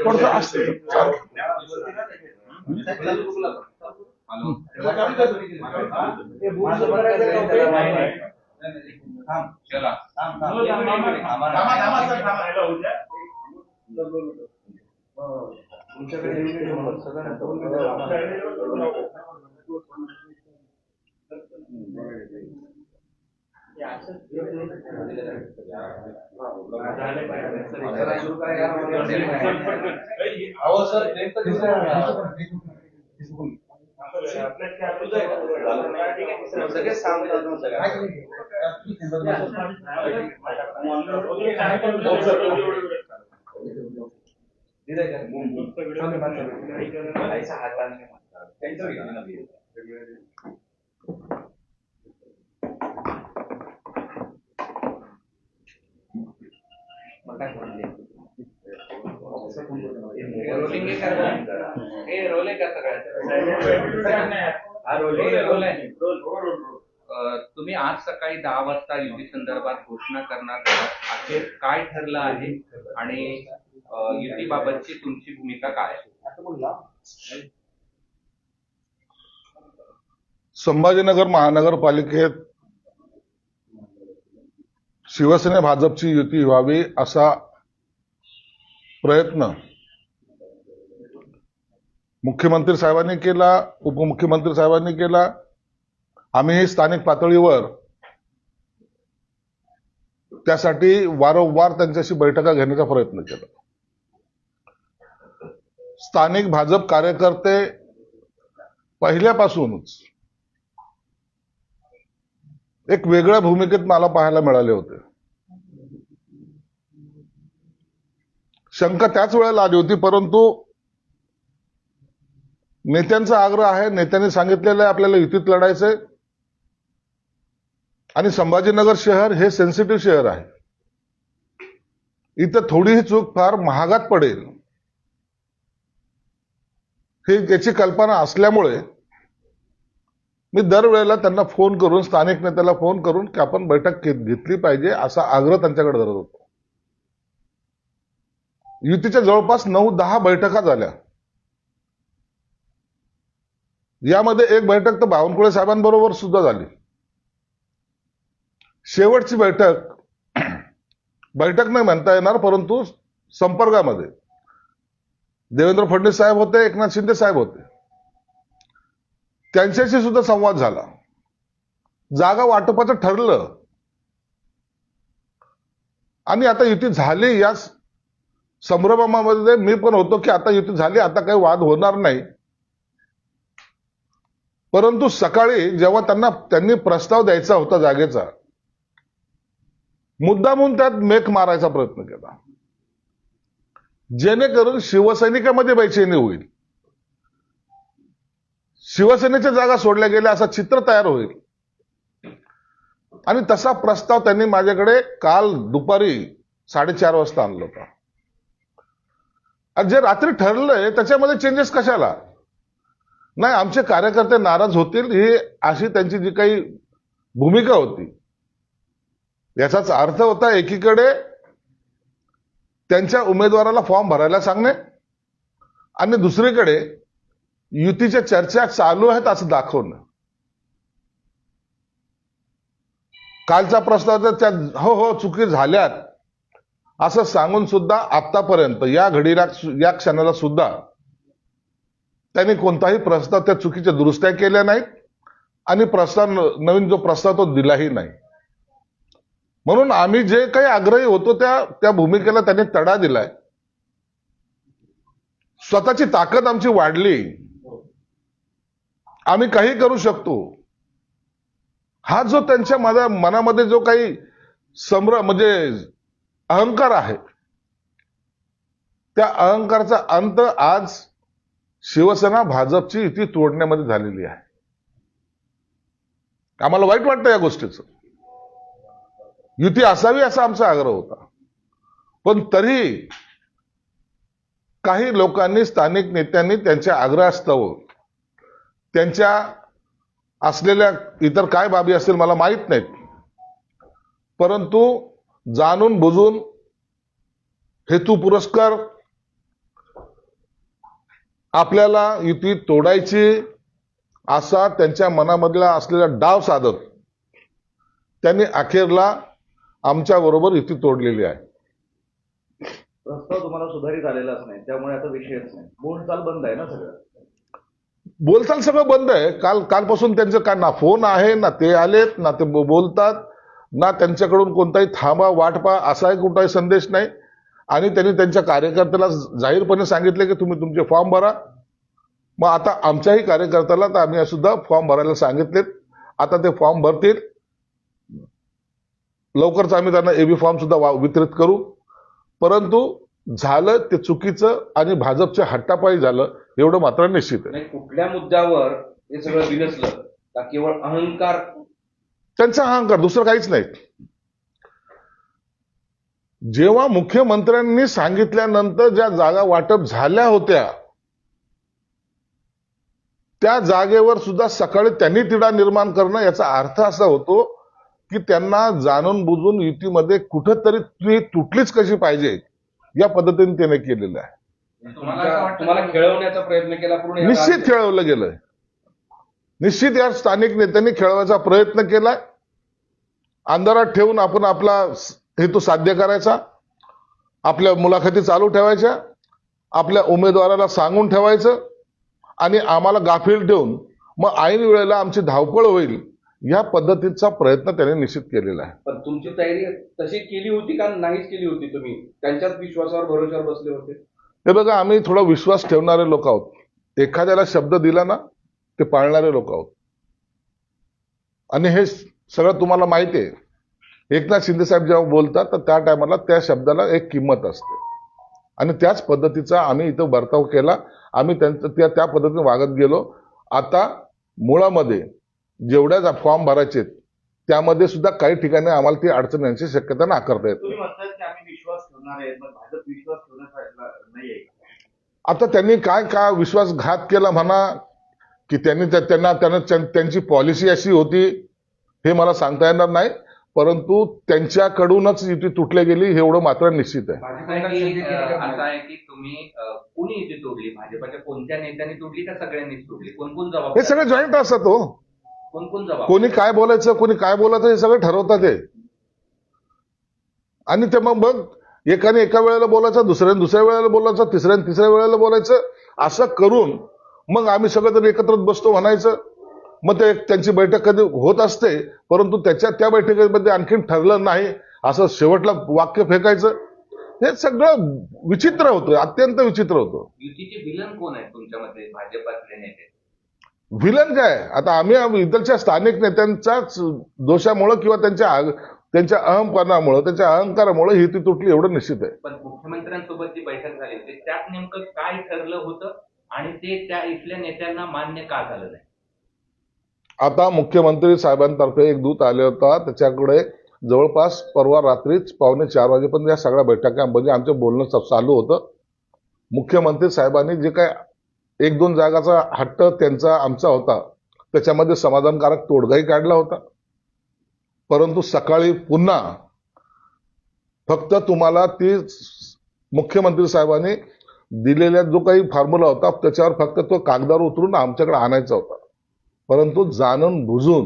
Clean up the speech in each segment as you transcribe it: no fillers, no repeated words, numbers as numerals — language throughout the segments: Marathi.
थोडस असते तुम्ही आज सकाळी 10 वाजता युती संदर्भात घोषणा करणार आहात, अखेर काय ठरलं आहे आणि युतीबाबतची तुमची भूमिका काय आहे? संभाजीनगर महानगरपालिकेत शिवसेना भाजपची युती व्हावी असा प्रयत्न मुख्यमंत्री साहेबांनी केला, उपमुख्यमंत्री साहेबांनी केला. आम्ही स्थानिक पातळीवर त्यासाठी वारंवार त्यांच्याशी बैठका घेण्याचा प्रयत्न केला. स्थानिक भाजप कार्यकर्ते पहिल्यापासूनच एक वेगळ्या भूमिकेत मला पाहायला मिळाले होते. शंका त्याच वेळेला आली होती, परंतु नेत्यांचा आग्रह आहे, नेत्यांनी सांगितलेलं आहे आपल्याला युतीत लढायचंय आणि संभाजीनगर शहर हे सेन्सिटिव्ह शहर आहे. इथं थोडीही चूक फार महागात पडेल हे त्याची कल्पना असल्यामुळे मी दरवेळेला त्यांना फोन करून, स्थानिक नेत्याला फोन करून की आपण बैठक घेतली पाहिजे असा आग्रह त्यांच्याकडे धरत होतो. युतीच्या जवळपास 9-10 बैठका झाल्या. यामध्ये एक बैठक तर बावनकुळे साहेबांबरोबर सुद्धा झाली. शेवटची बैठक नाही म्हणता येणार, परंतु संपर्कामध्ये देवेंद्र फडणवीस साहेब होते, एकनाथ शिंदे साहेब होते. त्यांच्याशी सुद्धा संवाद झाला. जागा वाटपाचं ठरलं आणि आता युती झाली या संभ्रमामध्ये मी पण होतो की आता युती झाली, आता काही वाद होणार नाही. परंतु सकाळी जेव्हा त्यांनी प्रस्ताव द्यायचा होता जागेचा, मुद्दामून त्यात मेक मारायचा प्रयत्न केला जेणेकरून शिवसैनिकांमध्ये बेचैनी होईल, शिवसेनेच्या जागा सोडल्या गेल्या असं चित्र तयार होईल. आणि तसा प्रस्ताव त्यांनी माझ्याकडे काल दुपारी 4:30 वाजता आणला होता. जे रात्री ठरलंय त्याच्यामध्ये चेंजेस कशाला? नाही, आमचे कार्यकर्ते नाराज होतील ही अशी त्यांची जी काही भूमिका होती. याचाच अर्थ होता एकीकडे त्यांच्या उमेदवाराला फॉर्म भरायला सांगणे आणि दुसरीकडे युतीच्या चर्चा चालू आहेत असं दाखवणं. कालचा प्रस्ताव तर त्या हो चुकी झाल्यात असं सांगून सुद्धा आतापर्यंत या घडीला, या क्षणाला सुद्धा त्यांनी कोणताही प्रस्ताव त्या चुकीच्या दुरुस्त्या केल्या नाहीत आणि नवीन जो प्रस्ताव तो दिलाही नाही. म्हणून आम्ही जे काही आग्रही होतो त्या भूमिकेला त्यांनी तडा दिलाय. स्वतःची ताकद आमची वाढली, आम्ही काही करू शकतो हा जो त्यांच्या मनामध्ये जो काही म्हणजे अहंकार आहे, त्या अहंकाराचा अंत आज शिवसेना भाजपची युती तोडण्यामध्ये झालेली आहे. आम्हाला वाईट वाटतं या गोष्टीचं. युती असावी असा आमचा आग्रह होता, पण तरी काही लोकांनी, स्थानिक नेत्यांनी त्यांच्या आग्रहास्तव, त्यांच्या असलेल्या इतर काय बाबी असतील मला माहित नाहीत, परंतु जाणून बुजून हेतू पुरस्कार आपल्याला युती तोडायची असा त्यांच्या मनामधला असलेला डाव साधत त्यांनी अखेरला आमच्या बरोबर युती तोडलेली आहे. प्रस्ताव तुम्हाला सुधारित आलेलाच नाही, त्यामुळे आता विषयच नाही. बोलचाल बंद आहे ना सगळं. बोलचाल सगळं बंद आहे. कालपासून त्यांचं काय ना फोन आहे, ना ते आलेत, ना ते बोलतात, ना त्यांच्याकडून कोणताही थांबा वाटपा असाही कुठलाही संदेश नाही. आणि त्यांनी त्यांच्या कार्यकर्त्याला जाहीरपणे सांगितले की तुम्ही तुमचे फॉर्म भरा. मग आता आमच्याही कार्यकर्त्याला तर आम्ही सुद्धा फॉर्म भरायला सांगितलेत. आता ते फॉर्म भरतील. लवकरच आम्ही त्यांना एबी फॉर्म सुद्धा वितरित करू. परंतु झालं ते चुकीचं आणि भाजपच्या हट्टापायी झालं एवढं मात्र निश्चित आहे. नाही, कुठल्या मुद्द्यावर हे सगळं बिनसलं का केवळ अहंकार? त्यांचा अहंकार, दुसरं काहीच नाही. जेव्हा मुख्यमंत्र्यांनी सांगितल्यानंतर ज्या जागा वाटप झाल्या होत्या त्या जागेवर सुद्धा सकाळी त्यांनी तिढा निर्माण करणं याचा अर्थ असा होतो की त्यांना जाणून बुजून युतीमध्ये कुठंतरी ती तुटलीच कशी पाहिजे या पद्धतीने त्याने केलेलं आहे. तुम्हाला खेळवण्याचा प्रयत्न केला पूर्ण. निश्चित खेळवलं गेलंय. निश्चित या स्थानिक नेत्यांनी खेळवायचा प्रयत्न केलाय. अंधारात ठेवून आपण आपला हेतू साध्य करायचा, आपल्या मुलाखती चालू ठेवायच्या, आपल्या उमेदवाराला सांगून ठेवायचं आणि आम्हाला गाफील ठेवून मग ऐन वेळेला आमची धावपळ होईल या पद्धतीचा प्रयत्न त्याने निश्चित केलेला आहे. पण तुमची तयारी तशी केली होती का नाहीच केली होती? तुम्ही त्यांच्याच विश्वासावर भरोशावर बसले होते? हे बघा, आम्ही थोडा विश्वास ठेवणारे लोक आहोत. एखाद्याला शब्द दिला ना ते पाळणारे लोक आहोत. आणि हे सगळं तुम्हाला माहिती आहे. एकनाथ शिंदे साहेब जेव्हा बोलतात तर त्या टायमाला त्या शब्दाला एक किंमत असते आणि त्याच पद्धतीचा आम्ही इथं बर्ताव केला. आम्ही त्या पद्धतीने वागत गेलो. आता मुळामध्ये जेवढ्या फॉर्म भरायचे त्यामध्ये सुद्धा काही ठिकाणी आम्हाला ती अडचण येण्याची शक्यता नाकारता येते. तुम्ही म्हणताय की आम्ही विश्वास ठेवणार आहे, पण भाजप विश्वास ठेवण्याचा नाहीये. आता त्यांनी काय विश्वासघात केला म्हणा की त्यांची पॉलिसी अशी होती हे मला सांगता येणार नाही. परंतु त्यांच्याकडूनच युती तुटली गेली हे एवढं मात्र निश्चित आहे. असं आहे की तुम्ही कुणी युती तोडली? भाजपच्या कोणत्या नेत्यांनी तोडली का सगळ्यांनीच तोडली? कोण हे जबाबदार? सगळे जॉईंट असतात. हो, कोण जबाबदार? कोणी काय बोलायचं, कोणी काय बोलायचं हे सगळं ठरवतात हे. आणि ते मग एकाने एका वेळेला बोलायचं, दुसऱ्याने दुसऱ्या वेळेला बोलायचं, तिसऱ्याने तिसऱ्या वेळेला बोलायचं, असं करून मग आम्ही सगळं एकत्र बसतो म्हणायचं. मग ते त्यांची बैठक कधी होत असते, परंतु त्या बैठकीमध्ये आणखीन ठरलं नाही असं शेवटला वाक्य फेकायचं. हे सगळं विचित्र होतं, अत्यंत विचित्र होतं. युतीचे विलन कोण आहेत तुमच्यामध्ये भाजपातले नेते? विलन काय, आता आम्ही इथलच्या स्थानिक नेत्यांच्याच दोषामुळं किंवा त्यांच्या अहमपणामुळं, त्यांच्या अहंकारामुळे ही ती तुटली एवढं निश्चित आहे. पण मुख्यमंत्र्यांसोबत जी बैठक झाली होती त्यात नेमकं काय ठरलं होतं आणि ते त्या इथल्या नेत्यांना मान्य का झालं नाही? आता मुख्यमंत्री साहेबांतर्फे एक दूत आले होता. त्याच्याकडे जवळपास परवा रात्रीच 3:45 वाजेपर्यंत या सगळ्या बैठकांमध्ये आमचं बोलणं चालू होतं. मुख्यमंत्री साहेबांनी जे काय 1-2 जागाचा हट्ट त्यांचा आमचा होता त्याच्यामध्ये समाधानकारक तोडगाही काढला होता. परंतु सकाळी पुन्हा फक्त तुम्हाला ती मुख्यमंत्री साहेबांनी दिलेला जो काही फॉर्म्युला होता त्याच्यावर फक्त तो कागदावर उतरून आमच्याकडे आणायचा होता. परंतु जाणून बुजून,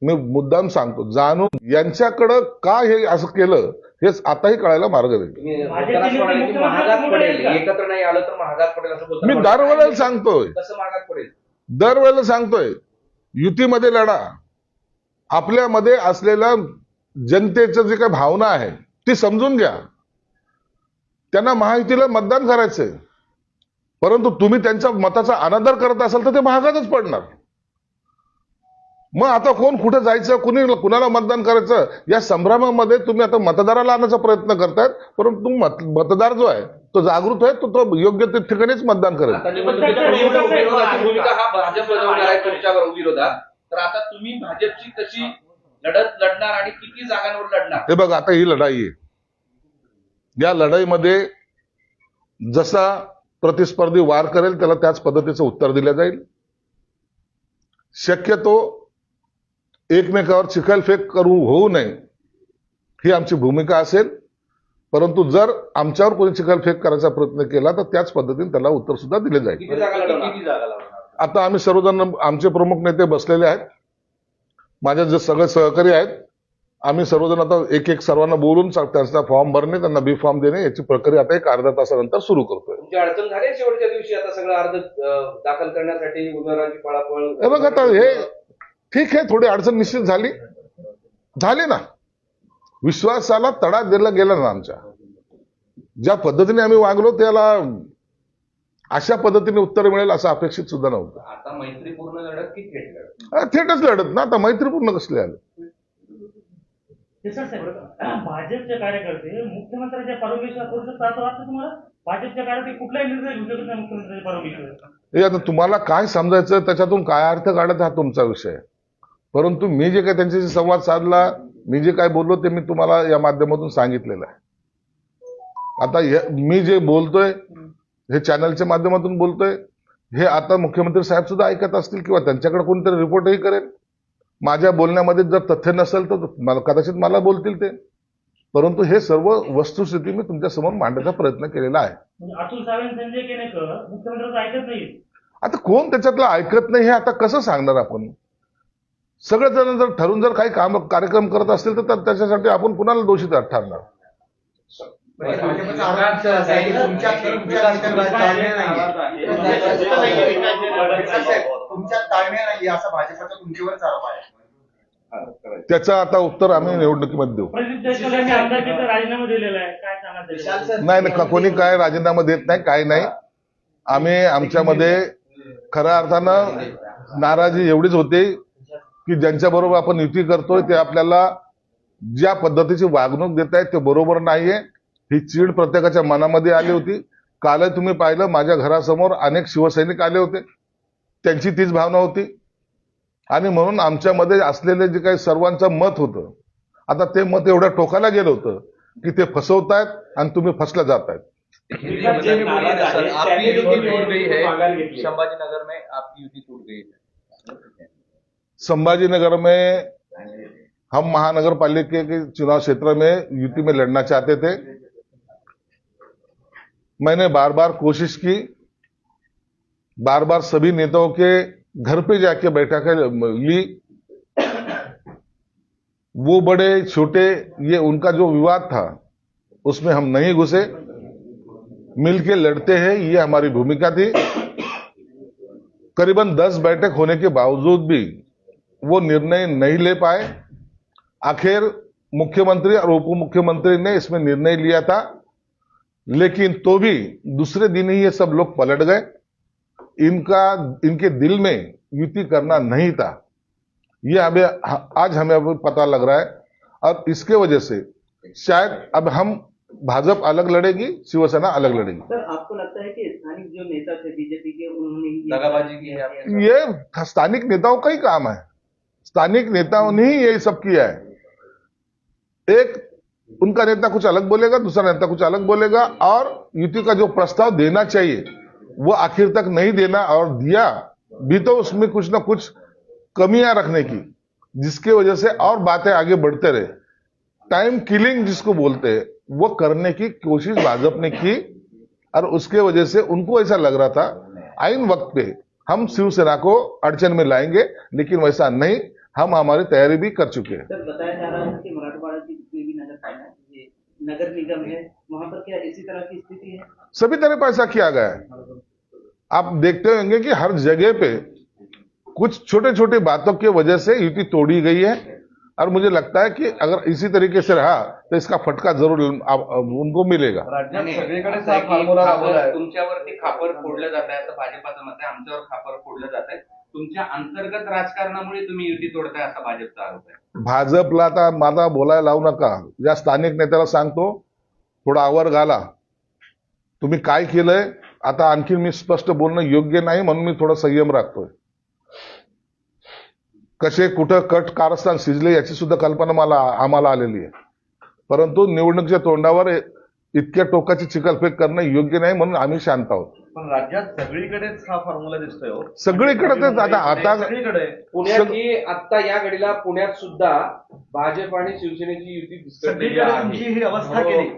मी मुद्दाम सांगतो, जाणून यांच्याकडं का हे असं केलं हे आताही कळायला मार्ग देईल. तुम्ही म्हणाले की महागात पडेल, एकत्र नाही आलं तर महागात पडेल असं बोलता. मी दरवेळेला सांगतोय, कसं महागात पडेल? दरवेळेला सांगतोय, युतीमध्ये लढा. आपल्यामध्ये असलेल्या जनतेचं जे काही भावना आहे ती समजून घ्या. त्यांना महायुतीला मतदान करायचंय, परंतु तुम्ही त्यांच्या मताचा अनादर करत असाल तर ते महागातच पडणार. मग आता कोण कुठे जायचं, कुणाला मतदान करायचं या संभ्रमामध्ये तुम्ही आता मतदाराला आणण्याचा प्रयत्न करतायत. परंतु मतदार जो आहे तो जागृत आहे, तो योग्य त्या ठिकाणीच मतदान करेल. आता विरोधाची भूमिका हा भाजप बजावणार आहे तुमच्यावर विरोधात, तर आता तुम्ही भाजपची कशी लढत लढणार आणि किती जागांवर लढणार? हे बघा, आता ही लढाई आहे. या लढाईमध्ये जसा प्रतिस्पर्धी वार करेल त्याला त्याच पद्धतीचं उत्तर दिलं जाईल. शक्यतो एकमेकावर चिखलफेक होऊ नये ही आमची भूमिका असेल. परंतु जर आमच्यावर कोणी चिखलफेक करायचा प्रयत्न केला तर त्याच पद्धतीने त्याला उत्तर सुद्धा दिले जाईल. किती जागा लढवणार? आता आम्ही सर्वजण आमचे प्रमुख नेते बसलेले आहेत, माझे जे सगळे सहकारी आहेत, आम्ही सर्वजण आता एक एक सर्वांना बोलून त्यांचा फॉर्म भरणे, त्यांना बी फॉर्म देणे याची प्रक्रिया आता एक अर्ध्या तासानंतर सुरू करतोय. तुमची अडचण झाली आहे शेवटच्या दिवशी आता सगळं अर्ज दाखल करण्यासाठी उमेदवारांची पळापळ? हे बघ आता हे ठीक आहे, थोडी अडचण निश्चित झाली ना. विश्वासाला तडा दिला गेला ना. आमच्या ज्या पद्धतीने आम्ही वागलो त्याला अशा पद्धतीने उत्तर मिळेल असं अपेक्षित सुद्धा नव्हतं. आता मैत्रीपूर्ण लढत की थेट लढत? थेटच लढत ना. आता मैत्रीपूर्ण कसले आले? भाजपचे कार्यकर्ते मुख्यमंत्र्यांच्या परवानगीशिवाय करू शकतात असं वाटतं तुम्हाला? भाजपचे कार्यकर्ते कुठलाही निर्णय घेऊ शकत नाही मुख्यमंत्र्यांच्या परवानगीशिवाय. हे आता तुम्हाला काय समजायचं, त्याच्यातून काय अर्थ काढत हा तुमचा विषय. परंतु मी जे काही त्यांच्याशी संवाद साधला, मी जे काय बोललो ते मी तुम्हाला या माध्यमातून सांगितलेलं आहे. आता मी जे बोलतोय हे चॅनलच्या माध्यमातून बोलतोय, हे आता मुख्यमंत्री साहेब सुद्धा ऐकत असतील किंवा त्यांच्याकडे कोणतरी रिपोर्टही करेल. माझ्या बोलण्यामध्ये जर तथ्य नसेल तर कदाचित मला बोलतील ते. परंतु हे सर्व वस्तुस्थिती मी तुमच्या समोर मांडण्याचा प्रयत्न केलेला आहे. म्हणजे अतुल सावे आणि संजय केनेकर मुख्यमंत्र्यांचं ऐकत नाही. आता कोण त्याच्यातलं ऐकत नाही हे आता कसं सांगणार आपण? सगळेजण जर ठरून जर काही कार्यक्रम करत असतील तर त्याच्यासाठी आपण कुणाला दोषी ठरणार? तुमच्यात ताळमेळ नाही असा भाजपचा तुमच्यावरच आरोप आहे. त्याचं आता उत्तर आम्ही निवडणुकीमध्ये देऊ. प्रदीप जयस्वाल यांनी आमदारकीचा राजीनामा दिलेला आहे, काय सांगा? नाही, कोणी काय राजीनामा देत नाही, काही नाही. आम्ही आमच्यामध्ये खऱ्या अर्थानं नाराजी एवढीच होती की ज्यांच्या बरोबर आपण युती करतोय ते आपल्याला ज्या पद्धतीची वागणूक देत आहेत ते बरोबर नाहीये. ही चीड प्रत्येकाच्या मनामध्ये आली होती. कालही तुम्ही पाहिलं माझ्या घरासमोर अनेक शिवसैनिक आले होते, त्यांची तीच भावना होती. आणि म्हणून आमच्यामध्ये असलेले जे काही सर्वांचं मत होतं, आता ते मत एवढ्या टोकाला गेलं होतं की ते फसवतायत आणि तुम्ही फसल्या जातायत. संभाजीनगर में आपकी युति टूट गई है. संभाजीनगर में हम महानगर पालिका के चुनाव क्षेत्र में युति में लड़ना चाहते थे. मैंने बार बार कोशिश की, बार बार सभी नेताओं के घर पे जाके बैठकें ली. वो बड़े छोटे ये उनका जो विवाद था उसमें हम नहीं घुसे. मिलके लड़ते हैं ये हमारी भूमिका थी. करीबन 10 बैठक होने के बावजूद भी वो निर्णय नहीं ले पाए. आखिर मुख्यमंत्री और उप मुख्यमंत्री ने इसमें निर्णय लिया था, लेकिन तो भी दूसरे दिन ही ये सब लोग पलट गए. इनके दिल में युति करना नहीं था, ये आज हमें अब पता लग रहा है. और इसके वजह से शायद अब हम भाजपा अलग लड़ेगी, शिवसेना अलग लड़ेगी. सर, आपको लगता है कि स्थानिक जो नेता थे बीजेपी के उन्होंने ये दगाबाजी की है आपने? ये स्थानिक नेताओं का ही काम है. स्थानिक नेताओं ने ही ये सब किया है. एक उनका नेता कुछ अलग बोलेगा, दूसरा नेता कुछ अलग बोलेगा, और युति का जो प्रस्ताव देना चाहिए वो आखिर तक नहीं देना, और दिया भी तो उसमें कुछ ना कुछ कमियां रखने की, जिसकी वजह से और बातें आगे बढ़ते रहे. टाइम किलिंग जिसको बोलते हैं वो करने की कोशिश भाजपा ने की, और उसके वजह से उनको ऐसा लग रहा था आइन वक्त पे हम शिवसेना को अड़चन में लाएंगे, लेकिन वैसा नहीं. हम हमारी तैयारी भी कर चुके हैं. सर, बताया जा रहा है कि मराठवाड़ा की जितनी भी नगर पालिका है, ये नगर निगम है, वहां पर क्या इसी तरह की स्थिति है? सभी तरह ऐसा किया गया है. आप देखते होंगे कि हर जगह पे कुछ छोटे छोटे बातों की वजह से युति तोड़ी गई है, और मुझे लगता है कि अगर इसी तरीके से रहा तो इसका फटका जरूर उनको मिलेगा. राज्यात सगळीकडे असं आहे साप की फार्मोला राबवला आहे. तुमच्यावरती खापर फोडलं जात आहे असं भाजपाचं मत आहे, आमच्यावर खापर फोडलं जात आहे. तुमच्या अंतर्गत राजकारणामुळे तुम्ही युती तोडताय असा भाजपचा आरोप आहे. भाजपला आता मला बोलायला लावू नका. या स्थानिक नेत्याला सांगतो थोडा आवर घाला. तुम्ही काय केलंय आता आणखी मी स्पष्ट बोलणं योग्य नाही, म्हणून मी थोडा संयम राखतोय. कसे कुठं कट कारस्थान शिजले याची सुद्धा कल्पना आम्हाला आलेली आहे. परंतु निवडणुकीच्या तोंडावर इतक्या टोकाची चिखलफेक करणं योग्य नाही, म्हणून आम्ही शांत आहोत. पण राज्यात सगळीकडेच हा फॉर्म्युला दिसतोय हो. सगळीकडे तेच आता सगळीकडे पुण्याची आता या घडीला पुण्यात सुद्धा भाजप आणि शिवसेनेची युती विस्कटलेली सगळीकडे आहे. तुमची ही अवस्था केली.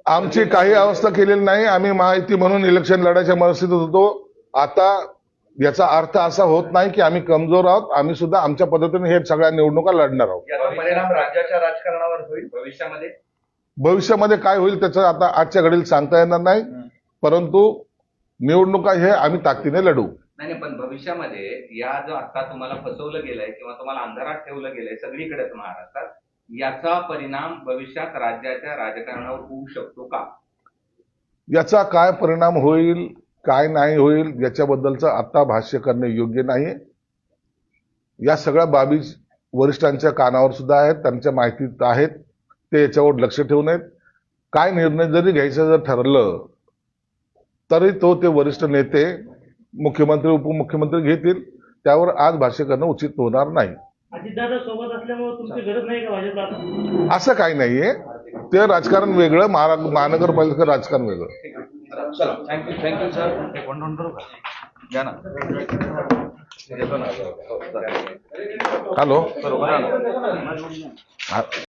आमची काही अवस्था केलेली नाही. आम्ही महायुती म्हणून इलेक्शन लढायच्या मनस्थितीत होतो. आता याचा अर्थ असा होत नाही की आम्ही कमजोर आहोत. आम्ही सुद्धा आमच्या पद्धतीने हे सगळ्या निवडणुका लढणार आहोत. याचा परिणाम राज्याच्या राजकारणावर होईल. भविष्यामध्ये काय होईल त्याचं आता आजच्या घडीला सांगता येणार नाही, परंतु निवडणुका हे आम्ही ताकदीने लढू. नाही पण भविष्यामध्ये या जो आता तुम्हाला फसवलं गेलंय किंवा तुम्हाला अंधारात ठेवलं गेलंय सगळीकडेच महाराष्ट्रात, याचा परिणाम भविष्यात राज्याच्या राजकारणावर होऊ शकतो का? याचा काय परिणाम होईल काय नाही होईल याच्याबद्दलचं आता भाष्य करणे योग्य नाहीये. या सगळ्या बाबी वरिष्ठांच्या कानावर सुद्धा आहेत, त्यांच्या माहितीत आहेत. ते याच्यावर लक्ष ठेवून आहेत. काय निर्णय जरी घ्यायचं जर ठरलं तरी तो ते वरिष्ठ नेते मुख्यमंत्री उपमुख्यमंत्री घेतील. त्यावर आज भाष्य करणं उचित होणार नाही. अजितदादा सोबत असल्यामुळे तुमची गरज नाही का भाजपला आता? असं काही नाहीये. ते राजकारण वेगळं, महानगरपालिका राजकारण वेगळं. चला थँक्यू सर. एक वन करू का? घ्या ना. हॅलो. बरोबर आहे ना?